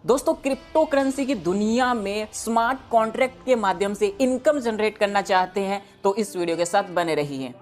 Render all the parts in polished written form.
दोस्तों crypto currency की दुनिया में स्मार्ट कॉन्ट्रैक्ट के माध्यम से इनकम जनरेट करना चाहते हैं तो इस वीडियो के साथ बने रहिए।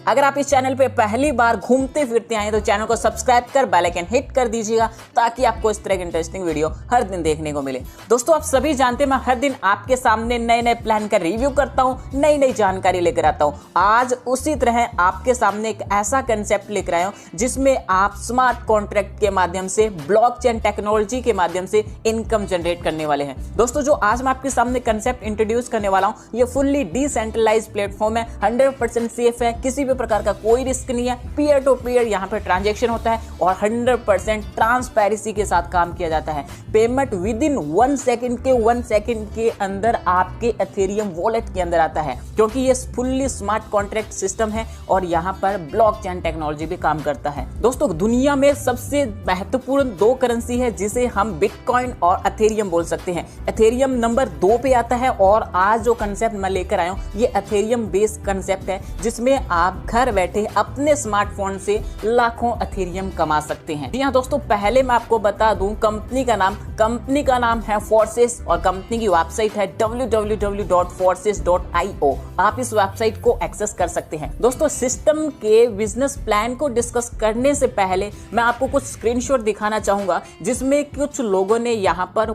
अगर आप इस चैनल पे पहली बार घूमते फिरते आए तो चैनल को सब्सक्राइब कर बेल आइकन हिट कर दीजिएगा ताकि आपको इस तरह की इंटरेस्टिंग वीडियो हर दिन देखने को मिले। दोस्तों आप सभी जानते हैं मैं हर दिन आपके सामने नए नए प्लान का रिव्यू करता हूं, नई नई जानकारी लेकर आता हूं। आज उसी तरह आपके सामने एक ऐसा कंसेप्ट लेकर आया हूं जिसमें आप स्मार्ट कॉन्ट्रैक्ट के माध्यम से ब्लॉकचेन टेक्नोलॉजी के माध्यम से इनकम जनरेट करने वाले हैं। दोस्तों जो आज मैं आपके सामने कंसेप्ट इंट्रोड्यूस करने वाला हूं ये फुल्ली डिसेंट्रलाइज्ड प्लेटफॉर्म है, 100% सेफ है, किसी भी प्रकार का कोई रिस्क नहीं है, पीयर टू पीयर यहाँ पे ट्रांजैक्शन होता है और 100% ट्रांसपेरेंसी के साथ काम किया जाता है। पेमेंट विद इन 1 सेकंड के अंदर आपके एथेरियम वॉलेट के अंदर आता है क्योंकि ये फुल्ली स्मार्ट कॉन्ट्रैक्ट सिस्टम है और यहाँ पर ब्लॉकचेन टेक्नोलॉजी भी काम करता है। दोस्तों दुनिया में सबसे महत्वपूर्ण 2 करेंसी है जिसे हम बिटकॉइन और एथेरियम बोल सकते हैं। एथेरियम नंबर 2 पे आता है और आज जो कंसेप्ट मैं लेकर आया हूँ ये एथेरियम बेस्ड कंसेप्ट है जिसमें आप घर बैठे अपने स्मार्टफोन से लाखों एथेरियम कमा सकते हैं। जी हाँ दोस्तों, पहले मैं आपको बता दूं कंपनी का नाम है फोर्सेस और कंपनी की वेबसाइट है www.forces.io। आप इस वेबसाइट को एक्सेस कर सकते हैं। दोस्तों सिस्टम के बिजनेस प्लान को डिस्कस करने से पहले मैं आपको कुछ स्क्रीनशॉट दिखाना चाहूंगा जिसमें कुछ लोगों ने यहाँ पर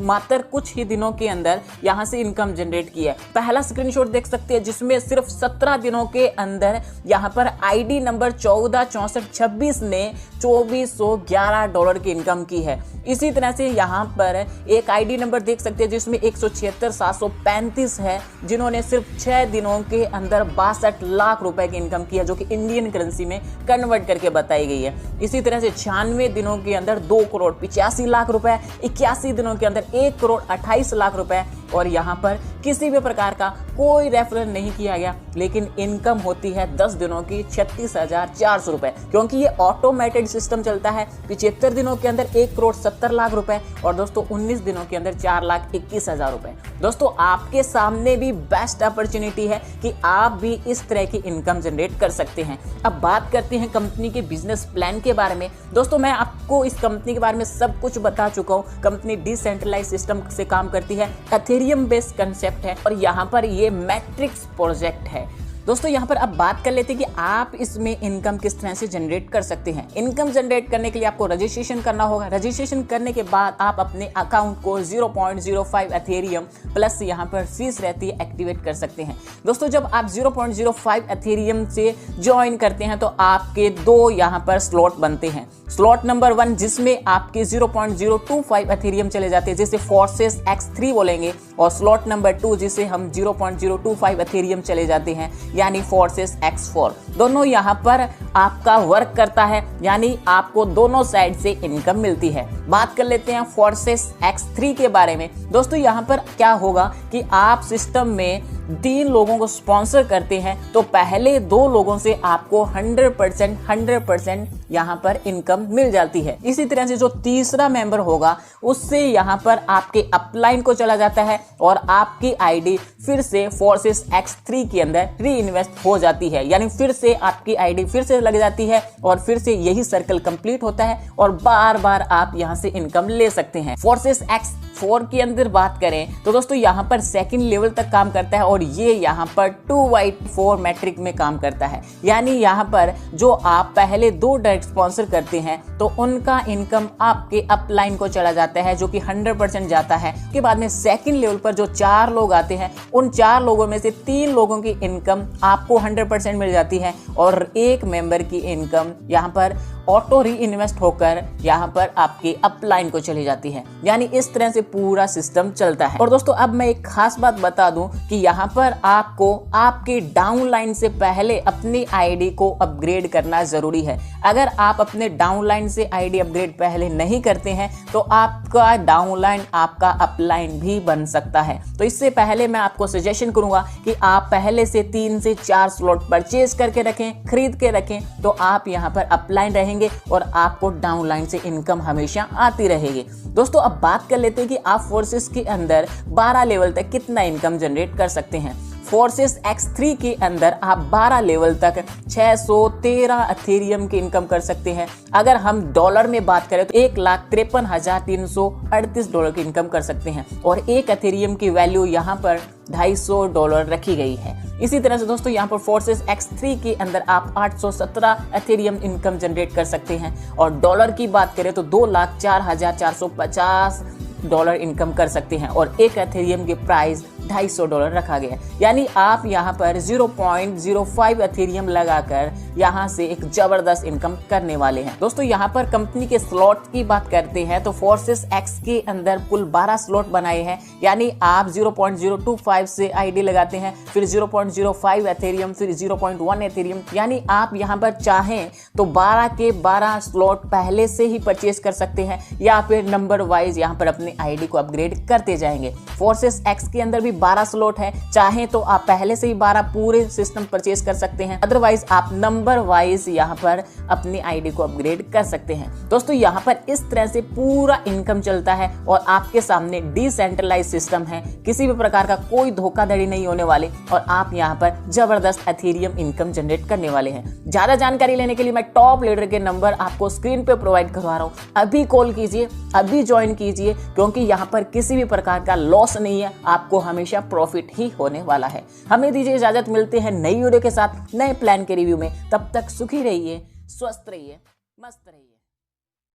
मात्र कुछ ही दिनों के अंदर यहाँ से इनकम जनरेट की है। पहला स्क्रीनशॉट देख सकते हैं जिसमें सिर्फ 17 दिनों के अंदर यहाँ पर आईडी नंबर 146426 ने $2411 की इनकम की है। इसी तरह से यहाँ पर एक आईडी नंबर देख सकते हैं जिसमें 176,735 है जिन्होंने सिर्फ 6 दिनों के अंदर 62 लाख रुपए की इनकम की है जो कि इंडियन करेंसी में कन्वर्ट करके बताई गई है। इसी तरह से 96 दिनों के अंदर 2,85,00,000 रुपए, 81 दिनों के अंदर 1,28,00,000 रुपए और यहाँ पर किसी भी प्रकार का कोई रेफरल नहीं किया गया लेकिन इनकम होती है 10 दिनों की 36,400 रुपए क्योंकि ये ऑटोमेटेड सिस्टम चलता है। 75 दिनों के अंदर 1,70,00,000 रुपए और दोस्तों 19 दिनों के अंदर 4,21,000 रुपए। दोस्तों आपके सामने भी बेस्ट अपॉर्चुनिटी है कि आप भी इस तरह की इनकम जनरेट कर सकते हैं। अब बात करते हैं कंपनी के बिजनेस प्लान के बारे में। दोस्तों मैं आपको इस कंपनी के बारे में सब कुछ बता चुका हूँ। कंपनी डिसेंट्रलाइज सिस्टम से काम करती है, एथेरियम बेस्ड कंसेप्ट है और यहाँ पर ये मैट्रिक्स प्रोजेक्ट है। दोस्तों यहाँ पर अब बात कर लेते हैं कि आप इसमें इनकम किस तरह से जनरेट कर सकते हैं। इनकम जनरेट करने के लिए आपको रजिस्ट्रेशन करना होगा। रजिस्ट्रेशन करने के बाद आप अपने अकाउंट को 0.05 एथेरियम प्लस यहाँ पर फीस रहती है एक्टिवेट कर सकते हैं। दोस्तों जब आप 0.05 एथेरियम से ज्वाइन करते हैं तो आपके 2 यहाँ पर स्लॉट बनते हैं। स्लॉट नंबर 1 जिसमें आपके 0.025 एथेरियम चले जाते हैं जिसे फोर्सेस X3 बोलेंगे और स्लॉट नंबर 2 जिसे हम 0.025 एथेरियम चले जाते हैं यानी फोर्सेस X4। दोनों यहाँ पर आपका वर्क करता है यानी आपको दोनों साइड से इनकम मिलती है। बात कर लेते हैं फोर्सेस X3 के बारे में। दोस्तों यहाँ पर क्या होगा कि आप सिस्टम में 3 लोगों को स्पॉन्सर करते हैं तो पहले 2 लोगों से आपको 100% यहाँ पर इनकम मिल जाती है। इसी तरह से जो तीसरा मेंबर होगा उससे यहाँ पर आपके अपलाइन को चला जाता है और आपकी आईडी फिर से फोर्सेस X3 के अंदर री इन्वेस्ट हो जाती है यानी फिर से आपकी आईडी फिर से लग जाती है और फिर से यही सर्कल कंप्लीट होता है और बार बार आप यहाँ से इनकम ले सकते हैं। फोर्सेस X4 के अंदर बात करें तो दोस्तों यहाँ पर 2nd लेवल तक काम करता है और ये यहाँ पर 2/4 मैट्रिक में काम करता है यानी यहाँ पर जो आप पहले 2 डायरेक्ट स्पॉन्सर करते हैं तो उनका इनकम आपके अपलाइन को चला जाता है जो कि 100% जाता है। उसके बाद में 2nd लेवल पर जो 4 लोग आते हैं उन 4 लोगों में से 3 लोगों की इनकम आपको 100% मिल जाती है और 1 मेंबर की इनकम यहाँ पर ऑटो री इन्वेस्ट होकर यहाँ पर आपके अपलाइन को चली जाती है यानी इस तरह से पूरा सिस्टम चलता है। और दोस्तों अब मैं एक खास बात बता दूं कि यहाँ पर आपको आपके डाउनलाइन से पहले अपनी आईडी को अपग्रेड करना जरूरी है। अगर आप अपने डाउनलाइन से आईडी अपग्रेड पहले नहीं करते हैं तो आपका डाउनलाइन आपका अपलाइन भी बन सकता है। तो इससे पहले मैं आपको सजेशन करूंगा कि आप पहले से 3 से 4 स्लॉट परचेज करके रखें, खरीद के रखें तो आप यहाँ पर अपलाइन रहेंगे और आपको डाउनलाइन से इनकम हमेशा आती रहेगी। दोस्तों अब बात कर लेते हैं कि आप फोर्सेस के अंदर 12 लेवल तक कितना इनकम जनरेट कर सकते हैं। फोर्सेस X3 के अंदर आप 12 लेवल तक 613 एथेरियम की इनकम कर सकते हैं। अगर हम डॉलर में बात करें तो $1,53,338 की इनकम कर सकते हैं और एक एथेरियम की वैल्यू यहाँ पर $250 रखी गई है। इसी तरह से दोस्तों यहाँ पर फोर्सेस X3 के अंदर आप 817 एथेरियम इनकम जनरेट कर सकते हैं और डॉलर की बात करें तो $2,04,450 इनकम कर सकते हैं और एक एथेरियम की प्राइस $250 रखा गया है। यानी आप यहाँ पर 0.05 एथेरियम लगाकर यहाँ से एक जबरदस्त इनकम करने वाले हैं। दोस्तों यहाँ पर कंपनी के स्लॉट की बात करते हैं तो फोर्सेस X के अंदर कुल 12 स्लॉट बनाए हैं। यानी आप 0.025 से आईडी लगाते हैं, फिर 0.05 एथेरियम, फिर 0.1 एथेरियम। यानी आप यहाँ पर चाहें तो 12 के 12 स्लॉट पहले से ही परचेज कर सकते हैं या फिर नंबर वाइज यहाँ पर अपने आईडी को अपग्रेड करते जाएंगे। फोर्सेस X के अंदर भी 12 स्लॉट है, चाहें तो आप पहले से ही 12 पूरे सिस्टम परचेज कर सकते हैं, अदरवाइज आप नंबर वाइज यहाँ पर अपनी आईडी को अपग्रेड कर सकते हैं। दोस्तों यहाँ पर इस तरह से पूरा इनकम चलता है और आपके सामने डिसेंट्रलाइज सिस्टम है, किसी भी प्रकार का कोई धोखाधड़ी नहीं होने वाले और आप यहाँ पर जबरदस्त एथेरियम इनकम जनरेट करने वाले हैं। ज्यादा जानकारी लेने के लिए मैं टॉप लीडर के नंबर आपको स्क्रीन पे प्रोवाइड करवा रहा हूँ, अभी कॉल कीजिए, अभी ज्वाइन कीजिए, क्योंकि यहाँ पर किसी भी प्रकार का लॉस नहीं है, आपको हमेशा प्रॉफिट ही होने वाला है। हमें दीजिए इजाजत, मिलते हैं नई वीडियो के साथ नए प्लान के रिव्यू में। तब तक सुखी रहिए, स्वस्थ रहिए, मस्त रहिए।